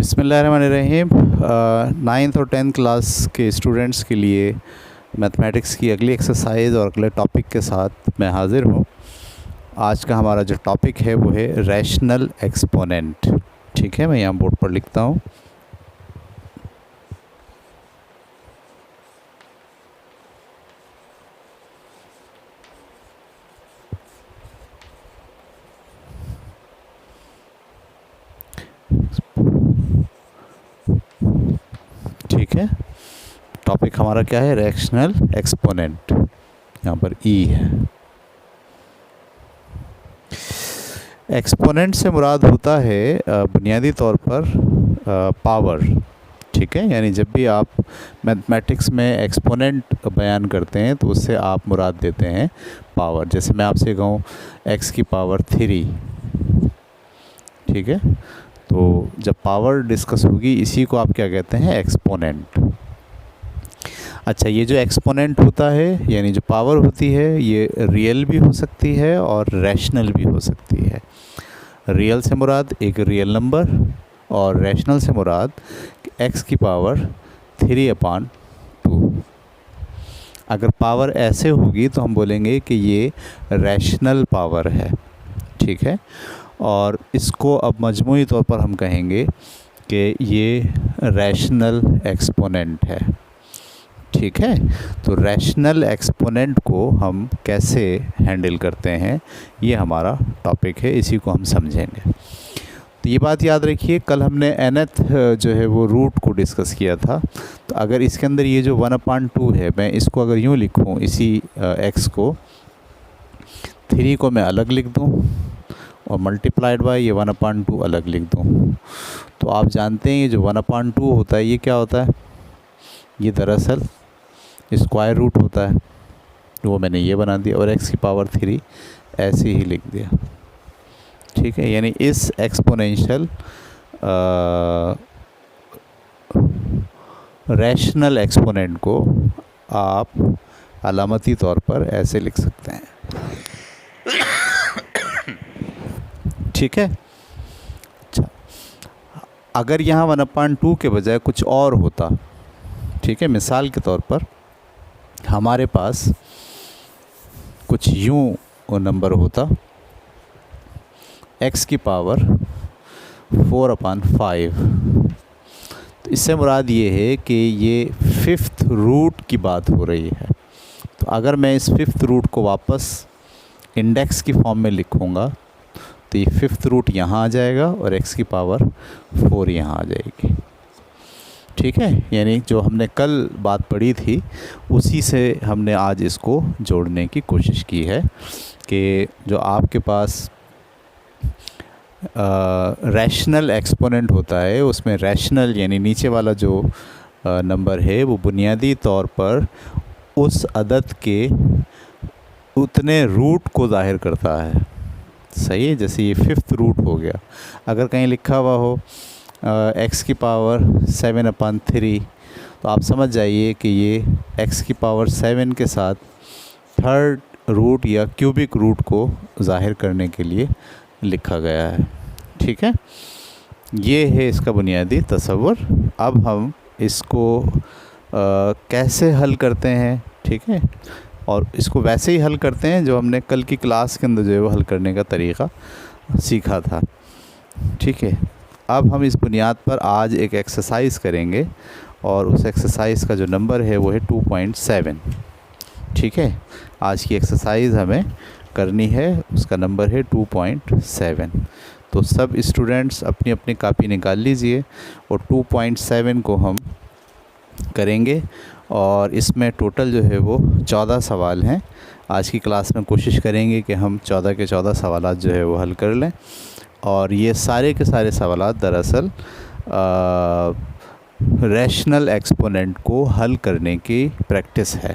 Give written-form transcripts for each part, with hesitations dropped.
बिस्मिल्लाहिर्रहमानिर्रहीम। 9th और 10th class के स्टूडेंट्स के लिए मैथमेटिक्स की अगली एक्सरसाइज और अगले टॉपिक के साथ मैं हाज़िर हूँ। आज का हमारा जो टॉपिक है वो है रैशनल एक्सपोनेंट। ठीक है, मैं यहाँ बोर्ड पर लिखता हूँ। ठीक है, टॉपिक हमारा क्या है? Rational exponent. यहाँ पर ई है। एक्सपोनेंट से मुराद होता है बुनियादी तौर पर पावर। ठीक है, यानी जब भी आप मैथमेटिक्स में एक्सपोनेंट बयान करते हैं तो उससे आप मुराद देते हैं पावर। जैसे मैं आपसे कहूँ x की पावर 3। ठीक है, तो जब पावर डिस्कस होगी इसी को आप क्या कहते हैं? एक्सपोनेंट। अच्छा, ये जो एक्सपोनेंट होता है यानी जो पावर होती है ये रियल भी हो सकती है और रैशनल भी हो सकती है। रियल से मुराद एक रियल नंबर और रैशनल से मुराद x की पावर 3/2। अगर पावर ऐसे होगी तो हम बोलेंगे कि ये रैशनल पावर है। ठीक है, और इसको अब मजमूई तौर पर हम कहेंगे कि ये रैशनल एक्सपोनेंट है। ठीक है, तो रैशनल एक्सपोनेंट को हम कैसे हैंडल करते हैं ये हमारा टॉपिक है, इसी को हम समझेंगे। तो ये बात याद रखिए, कल हमने nth जो है वो रूट को डिस्कस किया था। तो अगर इसके अंदर ये जो 1/2 है, मैं इसको अगर यूँ लिखूँ, इसी x को 3 को मैं अलग लिख दूँ और मल्टीप्लाइड बाय ये 1/2 अलग लिख दूँ, तो आप जानते हैं ये जो 1/2 होता है ये क्या होता है? ये दरअसल स्क्वायर रूट होता है। तो वो मैंने ये बना दिया और x की पावर 3 ऐसे ही लिख दिया। ठीक है, यानी इस एक्सपोनेंशियल रैशनल एक्सपोनेंट को आप अलामती तौर पर ऐसे लिख सकते हैं। ठीक है, अच्छा, अगर यहाँ 1/2 के बजाय कुछ और होता, ठीक है, मिसाल के तौर पर हमारे पास कुछ यूँ नंबर होता x की पावर 4/5। तो इससे मुराद ये है कि ये 5th रूट की बात हो रही है। तो अगर मैं इस 5th रूट को वापस इंडेक्स की फॉर्म में लिखूँगा तो ये 5th रूट यहाँ आ जाएगा और x की पावर 4 यहाँ आ जाएगी। ठीक है, यानी जो हमने कल बात पढ़ी थी उसी से हमने आज इसको जोड़ने की कोशिश की है कि जो आपके पास रैशनल एक्सपोनेंट होता है उसमें रैशनल यानी नीचे वाला जो नंबर है वो बुनियादी तौर पर उस अदद के उतने रूट को ज़ाहिर करता है। सही है, जैसे ये 5th रूट हो गया। अगर कहीं लिखा हुआ हो x की पावर 7/3 तो आप समझ जाइए कि ये x की पावर 7 के साथ 3rd रूट या क्यूबिक रूट को ज़ाहिर करने के लिए लिखा गया है। ठीक है, ये है इसका बुनियादी तसव्वुर। अब हम इसको कैसे हल करते हैं, ठीक है, और इसको वैसे ही हल करते हैं जो हमने कल की क्लास के अंदर जो है वो हल करने का तरीक़ा सीखा था। ठीक है, अब हम इस बुनियाद पर आज एक एक्सरसाइज करेंगे और उस एक्सरसाइज का जो नंबर है वो है 2.7। ठीक है, आज की एक्सरसाइज हमें करनी है, उसका नंबर है 2.7। तो सब स्टूडेंट्स अपनी अपनी कापी निकाल लीजिए और 2.7 को हम करेंगे और इसमें टोटल जो है वो 14 सवाल हैं। आज की क्लास में कोशिश करेंगे कि हम 14 के 14 सवालात जो है वो हल कर लें और ये सारे के सारे सवालात दरअसल रैशनल एक्सपोनेंट को हल करने की प्रैक्टिस है।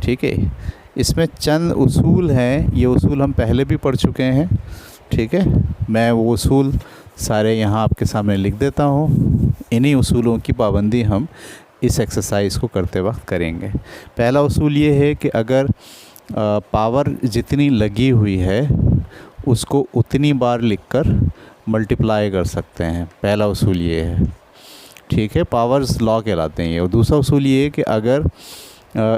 ठीक है, इसमें चंद उसूल हैं, ये उसूल हम पहले भी पढ़ चुके हैं। ठीक है, मैं वो उसूल सारे यहाँ आपके सामने लिख देता हूँ। इन्हीं उसूलों की पाबंदी हम इस एक्सरसाइज को करते वक्त करेंगे। पहला उसूल ये है कि अगर पावर जितनी लगी हुई है उसको उतनी बार लिखकर मल्टीप्लाई कर सकते हैं। पहला उसूल ये है, ठीक है, पावर्स लॉ कहलाते हैं ये। और दूसरा उसूल ये है कि अगर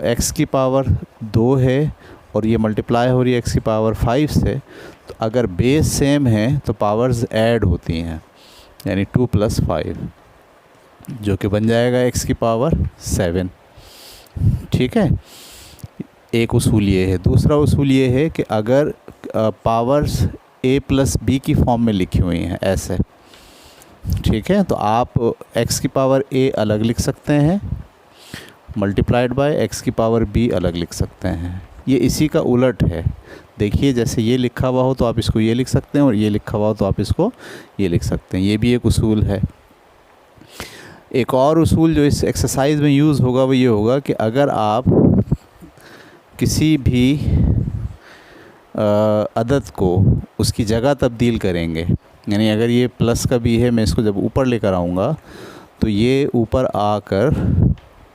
x की पावर 2 है और ये मल्टीप्लाई हो रही है x की पावर 5 से, तो अगर बेस सेम है तो पावर्स ऐड होती हैं, यानी 2 + 5, जो कि बन जाएगा x की पावर 7। ठीक है, एक उसूल ये है। दूसरा उसूल ये है कि अगर पावर्स a + b की फॉर्म में लिखी हुई हैं ऐसे, ठीक है, तो आप x की पावर a अलग लिख सकते हैं मल्टीप्लाइड बाय x की पावर b अलग लिख सकते हैं। ये इसी का उलट है। देखिए, जैसे ये लिखा हुआ हो तो आप इसको ये लिख सकते हैं, और ये लिखा हुआ हो तो आप इसको ये लिख सकते हैं। ये भी एक उसूल है। एक और उसूल जो इस एक्सरसाइज में यूज़ होगा वो ये होगा कि अगर आप किसी भी अदद को उसकी जगह तब्दील करेंगे, यानी अगर ये प्लस का b है, मैं इसको जब ऊपर लेकर आऊँगा तो ये ऊपर आकर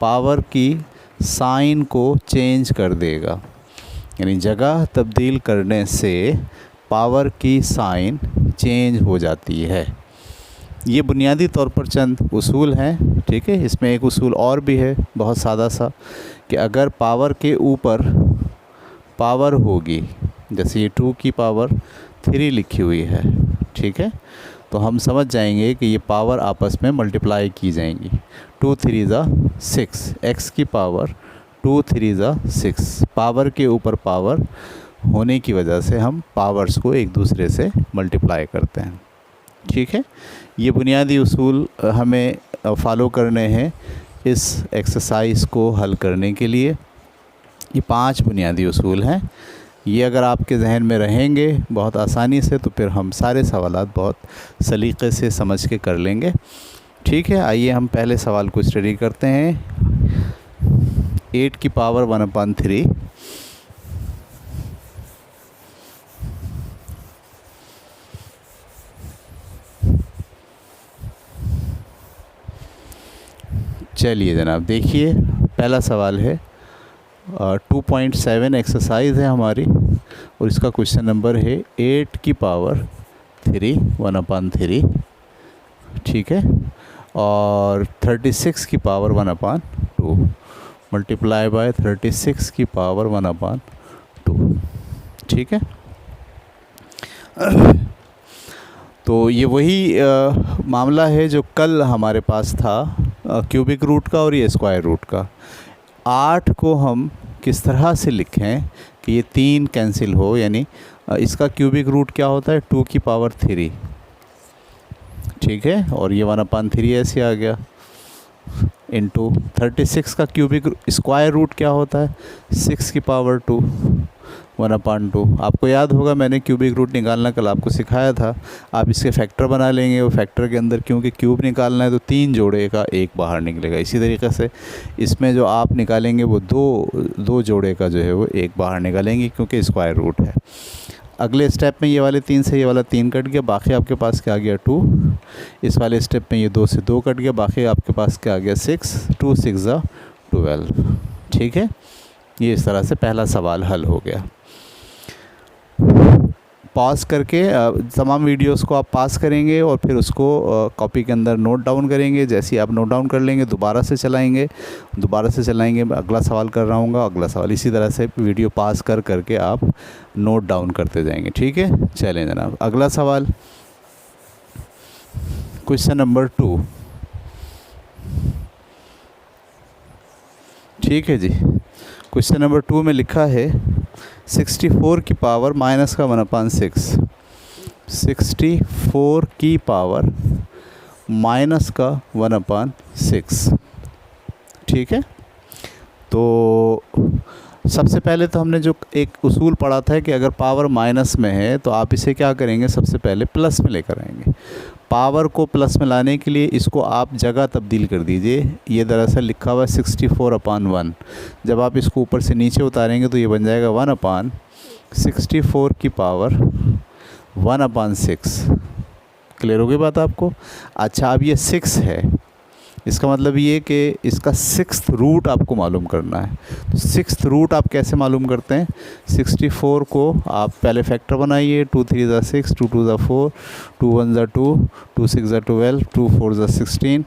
पावर की साइन को चेंज कर देगा, यानी जगह तब्दील करने से पावर की साइन चेंज हो जाती है। ये बुनियादी तौर पर चंद उसूल हैं, ठीक है। इसमें एक उसूल और भी है, बहुत सादा सा, कि अगर पावर के ऊपर पावर होगी, जैसे ये 2 की पावर 3 लिखी हुई है, ठीक है, तो हम समझ जाएंगे कि ये पावर आपस में मल्टीप्लाई की जाएंगी। 2 3 = 6, x की पावर 2 3 = 6। पावर के ऊपर पावर होने की वजह से हम पावर्स को एक दूसरे से मल्टीप्लाई करते हैं, ठीक है। ये बुनियादी उसूल हमें फॉलो करने हैं इस एक्सरसाइज को हल करने के लिए। ये 5 बुनियादी उसूल हैं। ये अगर आपके जहन में रहेंगे बहुत आसानी से, तो फिर हम सारे सवालात बहुत सलीक़े से समझ के कर लेंगे, ठीक है। आइए हम पहले सवाल को स्टडी करते हैं। 8 की पावर 1/3, चलिए जनाब, देखिए पहला सवाल है 2.7 एक्सरसाइज है हमारी, और इसका क्वेश्चन नंबर है 8 की पावर 3 1/3, ठीक है, और 36 की पावर 1/2 मल्टीप्लाई बाय 36 की पावर 1/2, ठीक है। तो ये वही मामला है जो कल हमारे पास था, क्यूबिक रूट का और ये स्क्वायर रूट का। 8 को हम किस तरह से लिखें कि ये 3 कैंसिल हो, यानी इसका क्यूबिक रूट क्या होता है 2 की पावर 3, ठीक है, और ये 1/3 ऐसे आ गया, इंटू 36 का क्यूबिक स्क्वायर रूट क्या होता है 6 की पावर 2 1/2। आपको याद होगा मैंने क्यूबिक रूट निकालना कल आपको सिखाया था। आप इसके फैक्टर बना लेंगे, वो फैक्टर के अंदर क्योंकि क्यूब निकालना है तो 3 जोड़े का 1 बाहर निकलेगा। इसी तरीके से इसमें जो आप निकालेंगे वो दो जोड़े का जो है वो 1 बाहर निकालेंगे, क्योंकि स्क्वायर रूट है। अगले स्टेप में ये वाले 3 से ये वाला 3 कट गया, बाकी आपके पास क्या आ गया 2। इस वाले स्टेप में ये 2 से 2 कट गया, बाकी आपके पास क्या आ गया 6। 2 6 = 12, ठीक है। ये इस तरह से पहला सवाल हल हो गया। पॉज करके तमाम वीडियोस को आप पास करेंगे और फिर उसको कॉपी के अंदर नोट डाउन करेंगे। जैसे ही आप नोट डाउन कर लेंगे दोबारा से चलाएंगे, अगला सवाल कर रहा हूँ, अगला सवाल, इसी तरह से वीडियो पास करके आप नोट डाउन करते जाएंगे, ठीक है। चलें जनाब, अगला सवाल क्वेश्चन नंबर 2, ठीक है जी। क्वेश्चन नंबर 2 में लिखा है 64 की पावर माइनस का 1/6, 64 की पावर माइनस का 1/6, ठीक है। तो सबसे पहले तो हमने जो एक उसूल पढ़ा था कि अगर पावर माइनस में है तो आप इसे क्या करेंगे, सबसे पहले प्लस में लेकर आएंगे। पावर को प्लस में लाने के लिए इसको आप जगह तब्दील कर दीजिए। ये दरअसल लिखा हुआ है 64/1। जब आप इसको ऊपर से नीचे उतारेंगे तो ये बन जाएगा 1/64 की पावर 1/6। क्लियर हो गई बात आपको? अच्छा, अब ये 6 है, इसका मतलब ये कि इसका 6th रूट आपको मालूम करना है। तो 6th रूट आप कैसे मालूम करते हैं? 64 को आप पहले फैक्टर बनाइए, 2 3 ज़ा 6, 2 2 ज़ा 4, 2 1 ज़ा 2, 2 6 ज़ा 12, 2 4 ज़ा 16,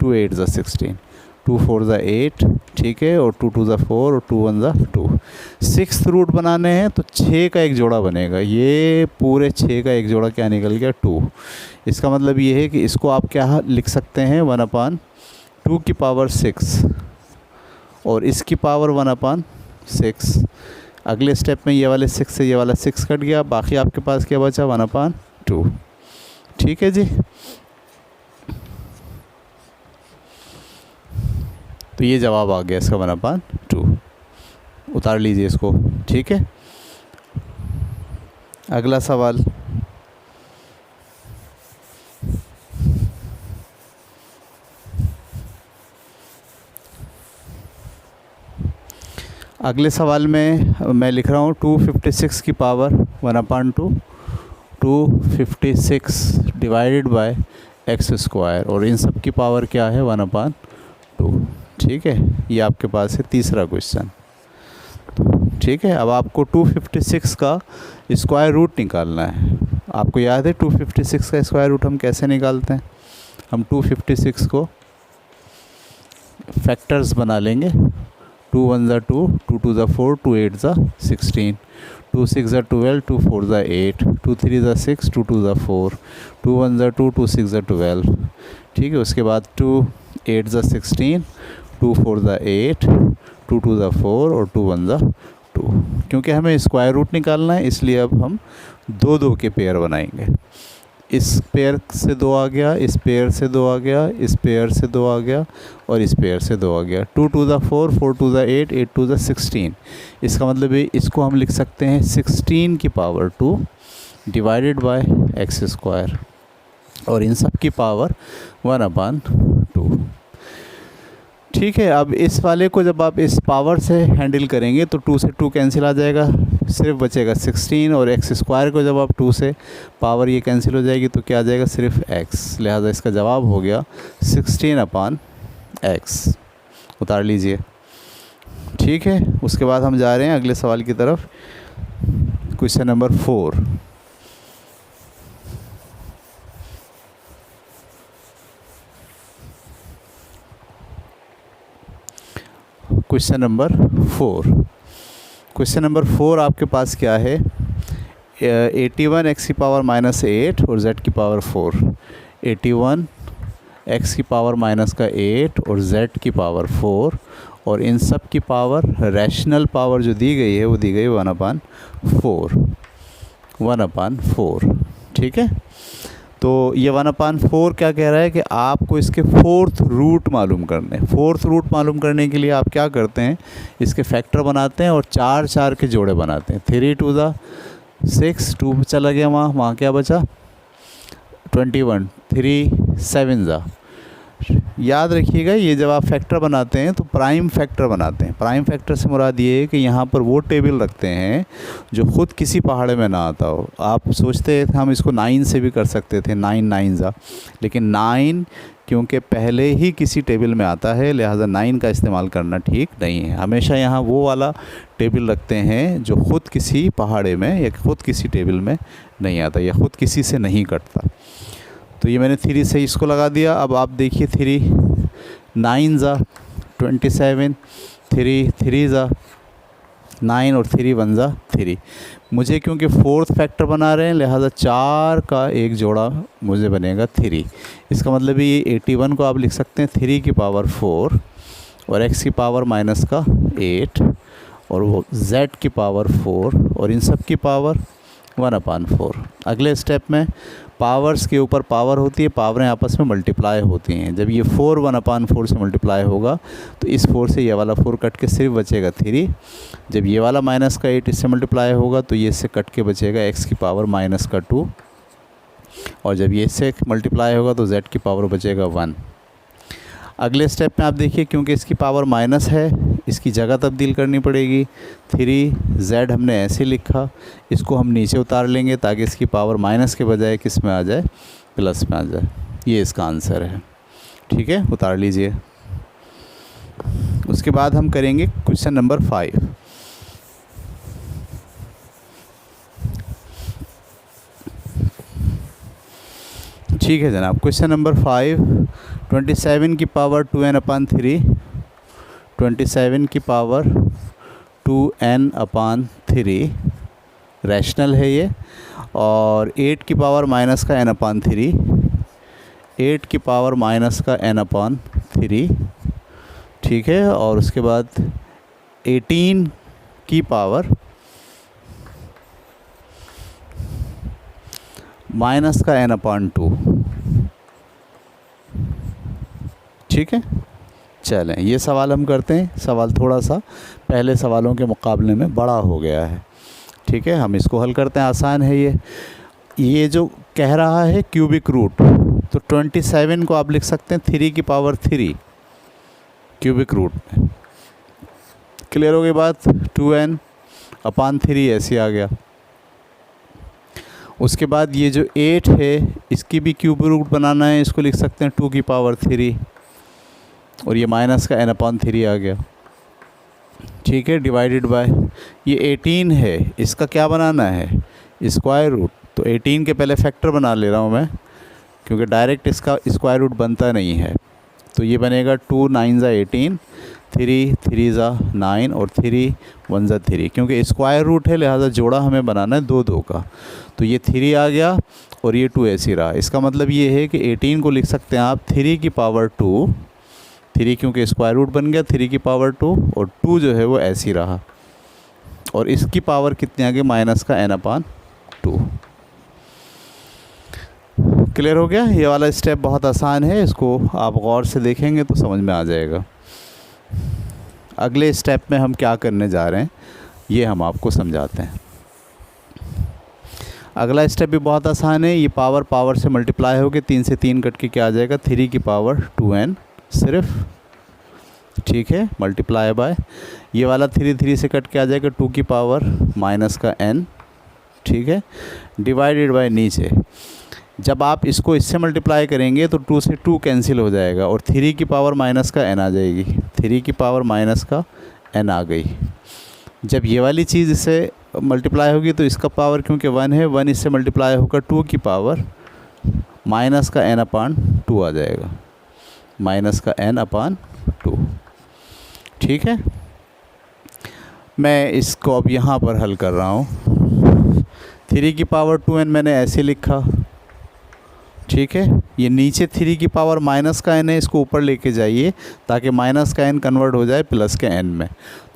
2 8 ज़ा 16, 2 4 ज़ा 8, ठीक है, और 2 2 ज़ा 4 और 2 1 ज़ा 2। 6th रूट बनाने हैं तो 6 का एक जोड़ा बनेगा, ये पूरे 6 का एक जोड़ा क्या निकल गया? 2। इसका मतलब ये है कि इसको आप क्या लिख सकते हैं? 1/2 की पावर 6 और इसकी पावर 1/6। अगले स्टेप में ये वाले 6 से ये वाला 6 कट गया, बाकी आपके पास क्या बचा? 1/2। ठीक है जी। तो ये जवाब आ गया इसका 1/2। उतार लीजिए इसको, ठीक है। अगला सवाल, अगले सवाल में मैं लिख रहा हूँ 256 की power 1/2, 256 divided by x square, और इन सब की पावर क्या है? 1/2। ठीक है, ये आपके पास है तीसरा क्वेश्चन। ठीक है, अब आपको 256 का स्क्वायर रूट निकालना है। आपको याद है 256 का स्क्वायर रूट हम कैसे निकालते हैं? हम 256 को फैक्टर्स बना लेंगे। 2 1 ज़ा 2, 2 2 ज़ा 4, 2 8 ज़ा 16, 2 6 ज़ा 12, 2 4 ज़ा 8, 2 3 ज़ा 6, 2 2 ज़ा 4, 2 1 ज़ा 2, 2 6 ज़ा 12। ठीक है, उसके बाद 2 8 ज़ा 16, 2 4 ज़ा 8, 2 2 ज़ा 4 और 2 1 ज़ा 2। क्योंकि हमें स्क्वायर रूट निकालना है, इसलिए अब हम 2 2 के पेयर बनाएंगे। इस पेयर से 2 आ गया, इस पेयर से 2 आ गया, इस पेयर से 2 आ गया और इस पेयर से 2 आ गया। 2 2 ज़ा 4, 4 2 ज़ा 8, 8 2 ज़ा 16। इसका मतलब है इसको हम लिख सकते हैं 16 की power 2 divided by x square, और इन सब की पावर 1/2। ठीक है, अब इस वाले को जब आप इस पावर से हैंडल करेंगे तो 2 से 2 कैंसिल आ जाएगा, सिर्फ बचेगा 16, और एक्स स्क्वायर को जब आप 2 से पावर ये कैंसिल हो जाएगी तो क्या आ जाएगा? सिर्फ एक्स। लिहाजा इसका जवाब हो गया 16/x। उतार लीजिए, ठीक है। उसके बाद हम जा रहे हैं अगले सवाल की तरफ। Question number 4। Question number 4। Question number 4 आपके पास क्या है? 81 x की पावर -8 और z की पावर 4। 81 x की पावर माइनस का 8 और z की पावर 4, और इन सब की पावर, रैशनल पावर जो दी गई है वो दी गई 1/4। 1/4, ठीक है। तो ये 1/4 क्या कह रहा है कि आपको इसके 4th रूट मालूम करने। 4th रूट मालूम करने के लिए आप क्या करते हैं? इसके फैक्टर बनाते हैं और 4 4 के जोड़े बनाते हैं। 3 2 ज़ा 6, 2 चला गया वहाँ क्या बचा? 21, 3 7 ज़ा। याद रखिएगा, ये जब आप फैक्टर बनाते हैं तो प्राइम फैक्टर बनाते हैं। प्राइम फैक्टर से मुराद ये है कि यहाँ पर वो टेबल रखते हैं जो ख़ुद किसी पहाड़े में ना आता हो। आप सोचते थे हम इसको 9 से भी कर सकते थे, 9 9 ज़ा, लेकिन 9 क्योंकि पहले ही किसी टेबल में आता है, लिहाजा 9 का इस्तेमाल करना ठीक नहीं है। हमेशा यहाँ वो वाला टेबल रखते हैं जो ख़ुद किसी पहाड़े में या ख़ुद किसी टेबल में नहीं आता या ख़ुद किसी से नहीं कटता। तो ये मैंने 3 से इसको लगा दिया। अब आप देखिए 3 9 ज़ा 27, 3 3 ज़ा 9 और 3 1 ज़ा 3। मुझे क्योंकि 4th फैक्टर बना रहे हैं, लिहाजा 4 का एक जोड़ा मुझे बनेगा 3। इसका मतलब ये 81 को आप लिख सकते हैं 3 की पावर 4 और x की पावर माइनस का 8 और वो z की पावर 4 और इन सब की पावर 1/4। अगले स्टेप में पावर्स के ऊपर पावर होती है, पावरें आपस में मल्टीप्लाई होती हैं। जब ये 4 1/4 से मल्टीप्लाई होगा तो इस 4 से ये वाला 4 कट के सिर्फ बचेगा 3। जब ये वाला माइनस का 8 इससे मल्टीप्लाई होगा तो ये इससे कट के बचेगा x की पावर माइनस का 2, और जब ये इससे मल्टीप्लाई होगा तो z की पावर बचेगा 1। अगले स्टेप में आप देखिए, क्योंकि इसकी पावर माइनस है, इसकी जगह तब्दील करनी पड़ेगी। 3z हमने ऐसे लिखा, इसको हम नीचे उतार लेंगे ताकि इसकी पावर माइनस के बजाय किस में आ जाए? प्लस में आ जाए। ये इसका आंसर है। ठीक है, उतार लीजिए। उसके बाद हम करेंगे क्वेश्चन नंबर 5। ठीक है जनाब, क्वेश्चन नंबर 5, 27 की पावर 2n/3, 27 की पावर 2n/3 रैशनल है ये, और 8 की पावर माइनस का n/3, 8 की पावर माइनस का n/3, ठीक है। और उसके बाद 18 की पावर माइनस का n/2, ठीक है। चलें, ये सवाल हम करते हैं। सवाल थोड़ा सा पहले सवालों के मुकाबले में बड़ा हो गया है, ठीक है। हम इसको हल करते हैं, आसान है ये जो कह रहा है क्यूबिक रूट, तो 27 को आप लिख सकते हैं 3 की पावर 3 क्यूबिक रूट में। क्लियर हो गई बात? 2n/3 ऐसे आ गया। उसके बाद ये जो 8 है इसकी भी क्यूब रूट बनाना है, इसको लिख सकते हैं 2 की पावर 3, और ये माइनस का n/3 आ गया, ठीक है। डिवाइडेड बाय ये 18 है, इसका क्या बनाना है? Square root. तो 18 के पहले फैक्टर बना ले रहा हूँ मैं, क्योंकि डायरेक्ट इसका स्क्वायर रूट बनता नहीं है। तो ये बनेगा 2 9 ज़ा 18, 3 3 ज़ा 9 और 3 1 ज़ा 3, क्योंकि स्क्वायर रूट है लिहाजा जोड़ा हमें बनाना है 2 2 का। तो ये 3 आ गया और ये 2 ऐसे रहा। इसका मतलब ये है कि 18 को लिख सकते हैं आप 3 की पावर 2, 3 क्योंकि स्क्वायर रूट बन गया 3 की पावर 2, और 2 जो है वो ऐसी रहा, और इसकी पावर कितनी आ गई? माइनस का n/2। क्लियर हो गया? ये वाला स्टेप बहुत आसान है, इसको आप गौर से देखेंगे तो समझ में आ जाएगा। अगले स्टेप में हम क्या करने जा रहे हैं ये हम आपको समझाते हैं। अगला स्टेप भी बहुत आसान है। ये पावर से मल्टीप्लाई होकर 3 से 3 कट के क्या आ जाएगा? 3 की पावर 2n सिर्फ, ठीक है। मल्टीप्लाई बाय ये वाला 3 3 से कट के आ जाएगा 2 की पावर माइनस का n, ठीक है। डिवाइडेड बाय नीचे जब आप इसको इससे मल्टीप्लाई करेंगे तो 2 से 2 कैंसिल हो जाएगा, और 3 की पावर माइनस का n आ जाएगी। 3 की पावर माइनस का n आ गई। जब ये वाली चीज़ इससे मल्टीप्लाई होगी तो इसका पावर क्योंकि 1 है, 1 इससे मल्टीप्लाई होकर 2 की पावर माइनस का n/2 आ जाएगा, माइनस का n/2, ठीक है। मैं इसको अब यहाँ पर हल कर रहा हूँ। 3 की पावर 2n मैंने ऐसे लिखा, ठीक है। ये नीचे 3 की पावर माइनस का n है, इसको ऊपर लेके जाइए ताकि माइनस का n कन्वर्ट हो जाए प्लस के n में।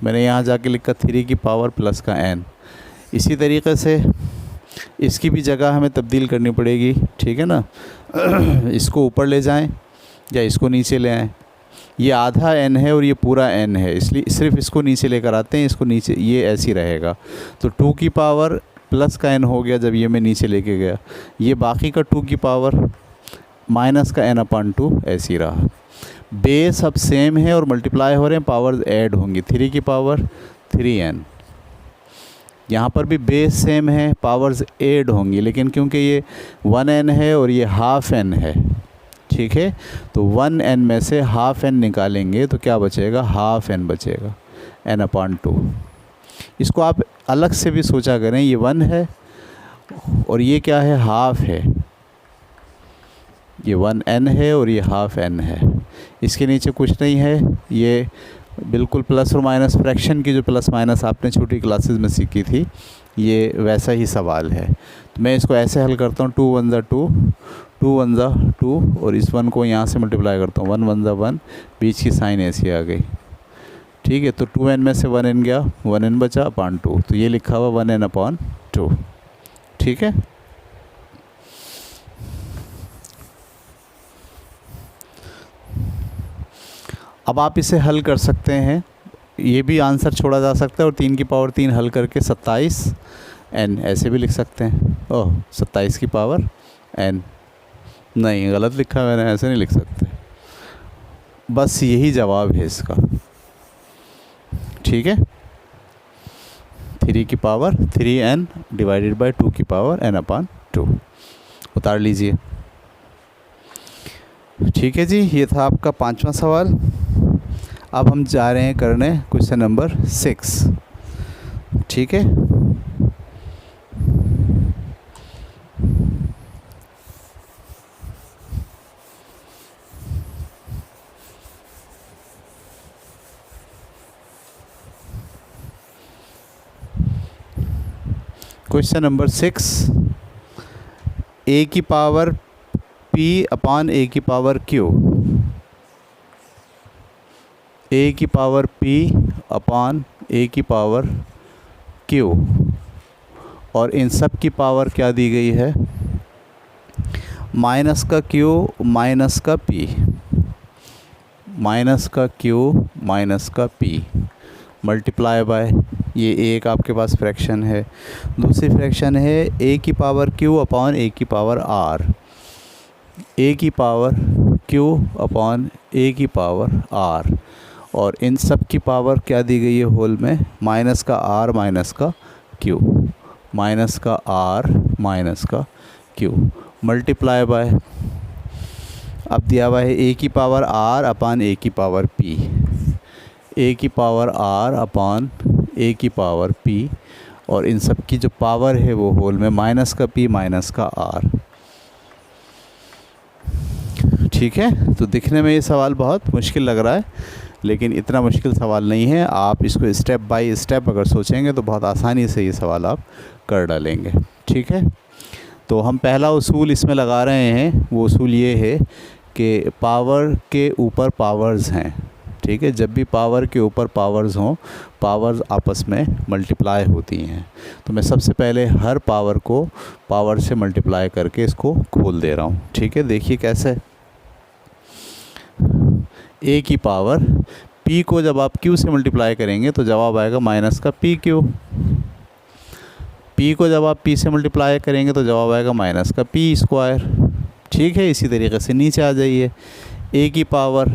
मैंने यहाँ जाके लिखा 3 की पावर प्लस का n। इसी तरीके से इसकी भी जगह हमें तब्दील करनी पड़ेगी, ठीक है ना। इसको ऊपर ले जाएं या इसको नीचे ले आएँ। ये आधा n है और ये पूरा n है, इसलिए सिर्फ इसको नीचे लेकर आते हैं, इसको नीचे, ये ऐसी रहेगा। तो 2 की पावर प्लस का n हो गया जब ये मैं नीचे लेके गया। ये बाकी का 2 की पावर माइनस का n/2 ऐसी रहा। बेस अब सेम है और मल्टीप्लाई हो रहे हैं, पावर्स ऐड होंगी। 3 की पावर 3n, यहाँ पर भी बेस सेम है, पावर्स ऐड होंगी, लेकिन क्योंकि ये 1n है और ये हाफ n है, ठीक है। तो 1n में से हाफ n निकालेंगे तो क्या बचेगा? हाफ n बचेगा, n/2। इसको आप अलग से भी सोचा करें, ये 1 है और ये क्या है? हाफ है। ये 1n है और ये हाफ n है। इसके नीचे कुछ नहीं है, ये बिल्कुल प्लस और माइनस फ्रैक्शन की जो प्लस माइनस आपने छोटी क्लासेस में सीखी थी, ये वैसा ही सवाल है। तो मैं इसको ऐसे हल करता हूँ, 2 1 ज़ा 2, 2 1 ज़ा 2, और इस 1 को यहाँ से मल्टीप्लाई करता हूँ, 1 1 ज़ा 1, बीच की साइन ऐसी आ गई, ठीक है। तो 2n में से 1n गया, 1n बचा अपॉन 2, तो ये लिखा हुआ 1n/2, ठीक है। अब आप इसे हल कर सकते हैं, ये भी आंसर छोड़ा जा सकता है, और 3 की पावर 3 हल करके 27n ऐसे भी लिख सकते हैं। ओह, 27 की पावर n, नहीं गलत लिखा मैंने, ऐसे नहीं लिख सकते। बस यही जवाब है इसका, ठीक है। 3 की पावर 3n डिवाइडेड बाय 2 की पावर n/2, उतार लीजिए। ठीक है जी, ये था आपका 5वां सवाल। अब हम जा रहे हैं करने क्वेश्चन नंबर 6। ठीक है, क्वेश्चन नंबर 6, ए की पावर p अपान ए की पावर q, ए की पावर p अपान ए की पावर q, और इन सब की पावर क्या दी गई है, माइनस का q माइनस का p, माइनस का q माइनस का p मल्टीप्लाई बाय, ये एक आपके पास फ्रैक्शन है। दूसरी फ्रैक्शन है ए की पावर q अपॉन ए की पावर r, ए की पावर q अपॉन ए की पावर r, और इन सब की पावर क्या दी गई है होल में, माइनस का r माइनस का q, माइनस का r माइनस का q मल्टीप्लाई बाय, अब दिया हुआ है ए की पावर r अपान ए की पावर p, ए की पावर r अपान ए की पावर p, और इन सब की जो पावर है वो होल में माइनस का p माइनस का r। ठीक है, तो दिखने में ये सवाल बहुत मुश्किल लग रहा है, लेकिन इतना मुश्किल सवाल नहीं है। आप इसको स्टेप बाय स्टेप अगर सोचेंगे तो बहुत आसानी से ये सवाल आप कर डालेंगे। ठीक है, तो हम पहला उसूल इसमें लगा रहे हैं, वो उसूल ये है कि पावर के ऊपर पावर्स हैं। ठीक है, जब भी पावर के ऊपर पावर्स हों, पावर्स आपस में मल्टीप्लाई होती हैं। तो मैं सबसे पहले हर पावर को पावर से मल्टीप्लाई करके इसको खोल दे रहा हूँ। ठीक है, देखिए कैसे, ए की पावर p को जब आप q से मल्टीप्लाई करेंगे तो जवाब आएगा माइनस का पी क्यू, p को जब आप p से मल्टीप्लाई करेंगे तो जवाब आएगा माइनस का p स्क्वायर। ठीक है, इसी तरीके से नीचे आ जाइए, a की पावर,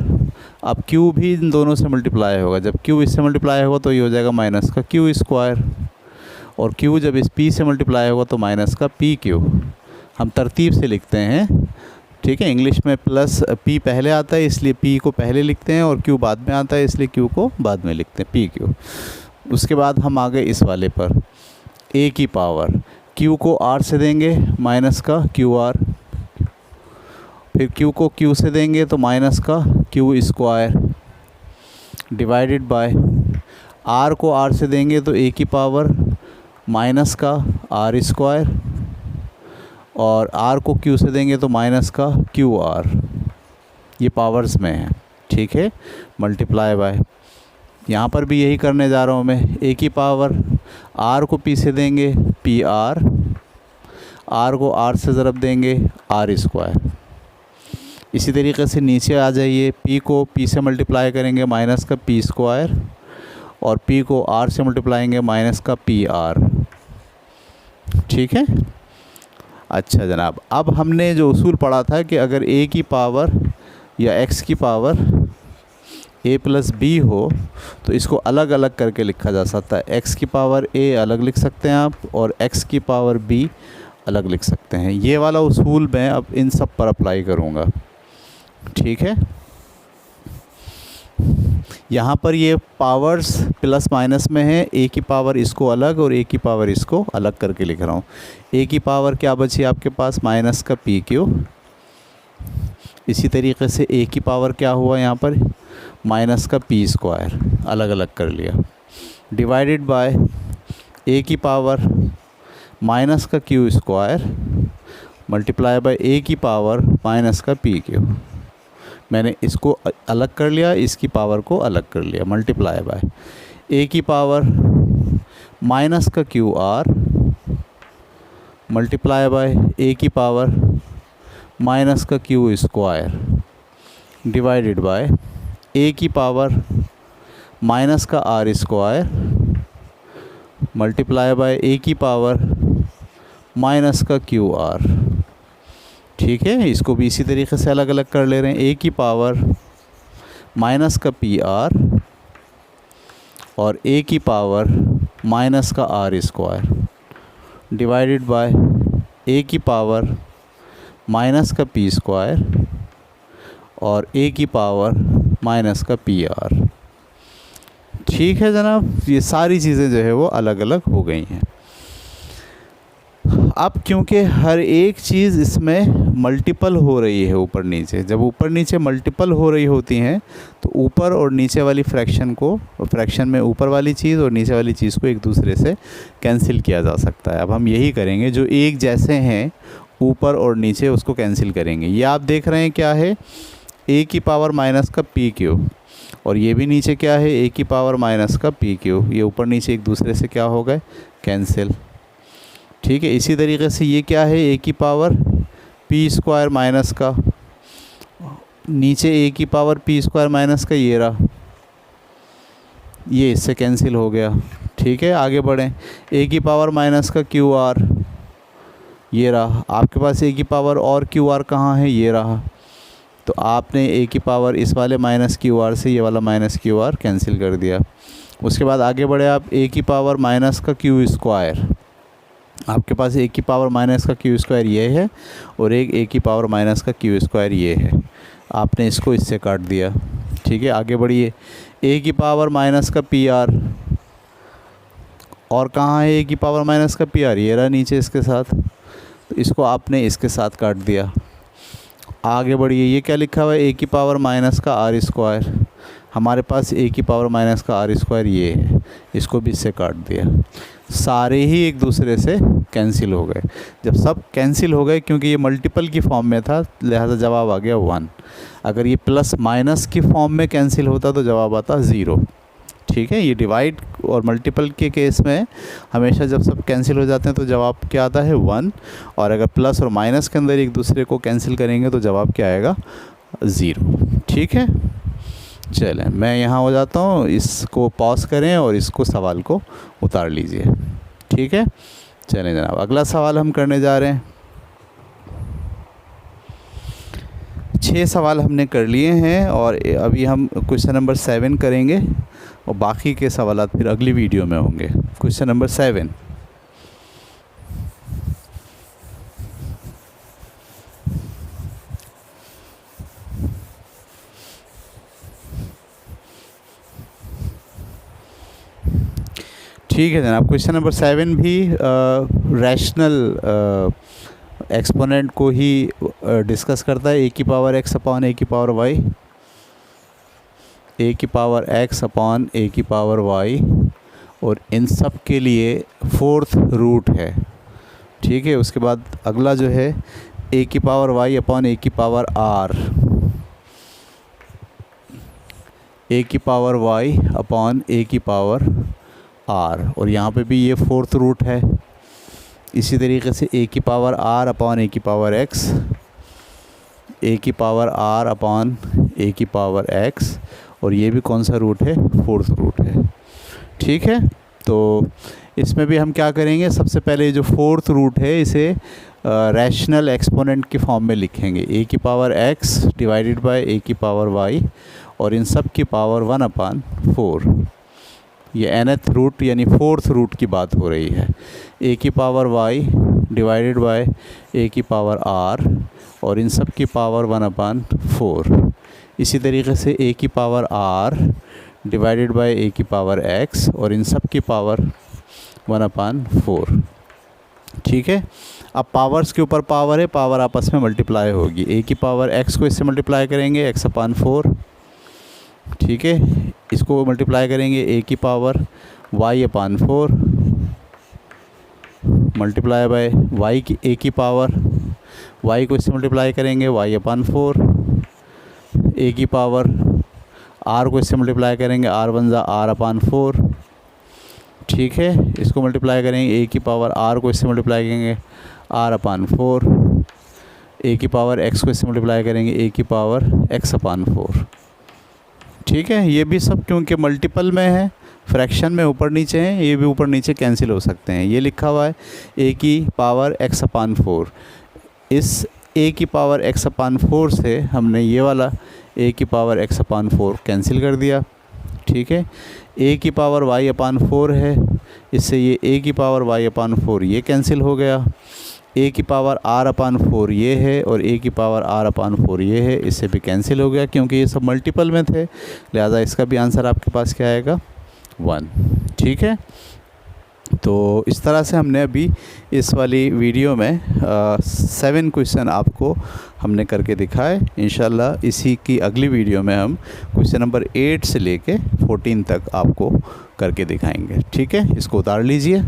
अब q भी इन दोनों से मल्टीप्लाई होगा, जब q इससे मल्टीप्लाई होगा तो ये हो जाएगा माइनस का q स्क्वायर, और q जब इस p से मल्टीप्लाई होगा तो माइनस का पी क्यू। हम तरतीब से लिखते हैं। ठीक है, इंग्लिश में प्लस p पहले आता है इसलिए p को पहले लिखते हैं, और q बाद में आता है इसलिए q को बाद में लिखते हैं, पी क्यू। उसके बाद हम आ गए इस वाले पर, a की पावर, q को r से देंगे माइनस का QR, फिर q को q से देंगे तो माइनस का q square, divided by, r को r से देंगे तो a की पावर माइनस का r स्क्वायर, और r को q से देंगे तो माइनस का QR, ये पावर्स में है। ठीक है, मल्टीप्लाई बाय, यहाँ पर भी यही करने जा रहा हूँ मैं, a की पावर, r को p से देंगे PR, r को r से ज़रब देंगे r स्क्वायर। इसी तरीके से नीचे आ जाइए, p को p से मल्टीप्लाई करेंगे माइनस का p स्क्वायर, और p को r से मल्टीप्लाएंगे माइनस का PR। ठीक है, अच्छा जनाब, अब हमने जो उसूल पढ़ा था कि अगर a की पावर या x की पावर a प्लस b हो तो इसको अलग अलग करके लिखा जा सकता है। x की पावर a अलग लिख सकते हैं आप, और x की पावर b अलग लिख सकते हैं। ये वाला उसूल मैं अब इन सब पर अप्लाई करूँगा। ठीक है, यहाँ पर ये पावर्स प्लस माइनस में है, a की पावर इसको अलग और a की पावर इसको अलग करके लिख रहा हूँ। a की पावर क्या बची आपके पास, माइनस का पी क्यू। इसी तरीके से a की पावर क्या हुआ यहाँ पर, माइनस का पी स्क्वायर, अलग अलग कर लिया, डिवाइडेड बाय a की पावर माइनस का Q square multiply by a की पावर माइनस का पी क्यू। मैंने इसको अलग कर लिया, इसकी पावर को अलग कर लिया, मल्टीप्लाई बाय a की पावर माइनस का QR मल्टीप्लाई बाय a की पावर माइनस का Q square, divided by a की पावर माइनस का R square multiply by a की पावर माइनस का QR। ठीक है, इसको भी इसी तरीके से अलग अलग कर ले रहे हैं, a की पावर माइनस का PR और a की पावर माइनस का R square, divided by a की पावर माइनस का p स्क्वायर और a की पावर माइनस का PR। ठीक है जनाब, ये सारी चीज़ें जो है वो अलग अलग हो गई हैं। अब क्योंकि हर एक चीज़ इसमें मल्टीपल हो रही है ऊपर नीचे, जब ऊपर नीचे मल्टीपल हो रही होती हैं तो ऊपर और नीचे वाली फ्रैक्शन में ऊपर वाली चीज़ और नीचे वाली चीज़ को एक दूसरे से कैंसिल किया जा सकता है। अब हम यही करेंगे, जो एक जैसे हैं ऊपर और नीचे उसको कैंसिल करेंगे। ये आप देख रहे हैं क्या है, a की पावर माइनस का PQ, और ये भी नीचे क्या है, a की पावर माइनस का PQ। ये ऊपर नीचे एक दूसरे से क्या हो गए, कैंसिल। ठीक है, इसी तरीके से ये क्या है, a की पावर P² माइनस का, नीचे a की पावर P² माइनस का ये रहा, ये इससे कैंसिल हो गया। ठीक है, आगे बढ़ें, a की पावर माइनस का QR, ये रहा। आपके पास a की पावर और QR कहाँ है, ये रहा। तो आपने a की पावर इस वाले माइनस QR से ये वाला माइनस QR कैंसिल कर दिया। उसके बाद आगे बढ़े आप, a की पावर माइनस का Q², आपके पास a की पावर माइनस का Q² ये है और एक a की पावर माइनस का Q² ये है। आपने इसको इससे काट दिया। ठीक है, आगे बढ़िए, a की पावर माइनस का PR, और कहाँ है a की पावर माइनस का PR, ये रहा नीचे इसके साथ, तो इसको आपने इसके साथ काट दिया। आगे बढ़िए, ये क्या लिखा हुआ है, a की पावर माइनस का R², हमारे पास a की पावर माइनस का R² ये है, इसको भी इससे काट दिया। सारे ही एक दूसरे से कैंसिल हो गए। जब सब कैंसिल हो गए, क्योंकि ये मल्टीपल की फॉर्म में था, लिहाजा जवाब आ गया 1। अगर ये प्लस माइनस की फॉर्म में कैंसिल होता तो जवाब आता 0। ठीक है, ये डिवाइड और मल्टीपल के केस में हमेशा जब सब कैंसिल हो जाते हैं तो जवाब क्या आता है, 1। और अगर प्लस और माइनस के अंदर एक दूसरे को कैंसिल करेंगे तो जवाब क्या आएगा, 0। ठीक है, चलें मैं यहाँ हो जाता हूँ, इसको पॉज करें और इसको सवाल को उतार लीजिए। ठीक है, चलें जनाब, अगला सवाल हम करने जा रहे हैं। 6 सवाल हमने कर लिए हैं और अभी हम क्वेश्चन नंबर 7 करेंगे और बाकी के सवाल फिर अगली वीडियो में होंगे। क्वेश्चन नंबर 7, ठीक है जनाब। क्वेश्चन नंबर 7 भी रैशनल एक्सपोनेंट को ही डिस्कस करता है, a की पावर x अपॉन a की पावर y, a की पावर x अपॉन a की पावर y, और इन सब के लिए 4th रूट है। ठीक है, उसके बाद अगला जो है a की पावर y अपॉन a की पावर r, a की पावर y अपॉन a की पावर r, और यहाँ पे भी ये 4th रूट है। इसी तरीके से a की पावर r अपॉन a की पावर x, a की पावर r अपॉन a की पावर x, और ये भी कौन सा रूट है, 4th रूट है। ठीक है, तो इसमें भी हम क्या करेंगे, सबसे पहले जो 4th रूट है इसे रैशनल एक्सपोनेंट की फॉर्म में लिखेंगे, a की power x divided by a की पावर y, और इन सब की पावर 1/4। ये nth रूट यानी 4th रूट की बात हो रही है। a की power y divided by a की पावर r, और इन सब की पावर 1/4। इसी तरीके से a की power r divided by a की पावर x, और इन सब की पावर 1/4। ठीक है, अब पावर्स के ऊपर पावर है, पावर आपस में मल्टीप्लाई होगी। a की पावर x को इससे मल्टीप्लाई करेंगे, x/4। ठीक है, इसको मल्टीप्लाई करेंगे a की power y/4 multiply by y की a की पावर y को इससे मल्टीप्लाई करेंगे y/4, a की पावर r को इससे मल्टीप्लाई करेंगे r1 r/4। ठीक है, इसको मल्टीप्लाई करेंगे a की पावर r को इससे मल्टीप्लाई करेंगे r/4, a की पावर x को इससे मल्टीप्लाई करेंगे a की पावर x/4। ठीक है, ये भी सब क्योंकि मल्टीपल में है, फ्रैक्शन में ऊपर नीचे हैं, ये भी ऊपर नीचे कैंसिल हो सकते हैं। ये लिखा हुआ है a की पावर x/4, इस a की पावर x/4 से हमने ये वाला a की पावर x/4 कैंसिल कर दिया। ठीक है, a की पावर y/4 है, इससे ये a की पावर y/4 ये कैंसिल हो गया, ए की पावर r/4 ये है और ए की पावर r/4 ये है, इससे भी कैंसिल हो गया क्योंकि ये सब मल्टीपल में थे, लिहाजा इसका भी आंसर आपके पास क्या आएगा 1। ठीक है, तो इस तरह से हमने अभी इस वाली वीडियो में 7 क्वेश्चन आपको हमने करके दिखाए। इंशाल्लाह इसी की अगली वीडियो में हम क्वेश्चन नंबर 8 से लेके 14 तक आपको करके दिखाएंगे। ठीक है, इसको उतार लीजिए।